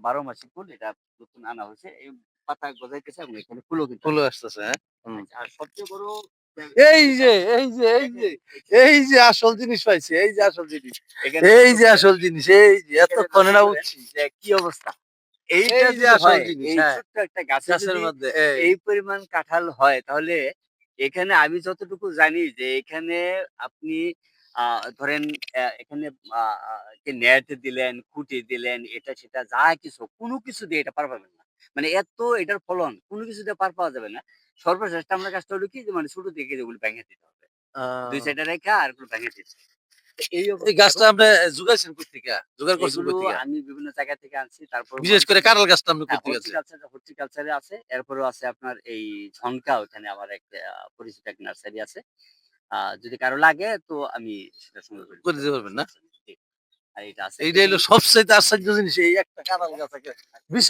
12 মাসি ফুল। এটা নতুন আনা হয়েছে। এই পাতা গজাইতেছে এবং এখানে ফুলও কিন্তু ফুলও আসছে। আসতেছে, হ্যাঁ? হুম। আচ্ছা, আর সবচেয়ে বড় এই যে, দেখেন এখানে এই যে আসল জিনিস পাইছি, এই যে আসল জিনিস। এখানে এই লক্ষ্য যে করেন, আসল জিনিস, এই যে এখানে এতক্ষণে লক্ষ্য না করেন উঠছি। যে কি অবস্থা। এইটা এই যে যদি আসল হয়, জিনিস, এই হ্যাঁ। ছোট্ট একটা গাছে গাছের যদি মধ্যে এই। এই পরিমাণ কাঁঠাল হয়, তাহলে এখানে আমি যতটুকু জানি যে এখানে আপনি আ ধরেন এখানে আ আ যে নেট দিলেন, খুঁটি দিলেন, এটা সেটা যা কিছু, কোন কিছু দিয়ে এটা পার পাবেন না। মানে এত এটার ফলন, কোন কিছু দিয়ে পার পাওয়া যাবে না। সর্বশেষ আমার কাজটা হলো কি যে মানে ছোট থেকে যেগুলো ভেঙে দিতে হবে। ২ আ সাইডে রাইখা আর এগুলো ভেঙে দিতে। এই এই অবস্থা গাছটা এবং আপনি জুগাইছেন কোত্থেকে? জোগাড় করছেন এগুলো কোত্থেকে? আমি বিভিন্ন জায়গা থেকে আনছি। তারপর বিশেষ মনে করে করেন কাঁঠাল গাছটা আপনি হ্যাঁ, কোত্থেকে আনছেন? হর্টিকালচারে আছে। এরপরেও আছে আপনার এই ঝংকা, ওখানে আমার এক পরিচিত এক নার্সারি আছে। যদি কারো লাগে তো আমি সেটা সংগ্রহ করে করে দিতে দিতে পারব। পারবেন না? জি। আর এটা আছে। এইটা হইলো এখানে সবচাইতে আশ্চর্য জিনিস এই একটা কাঁঠাল গাছ থেকে বিশাল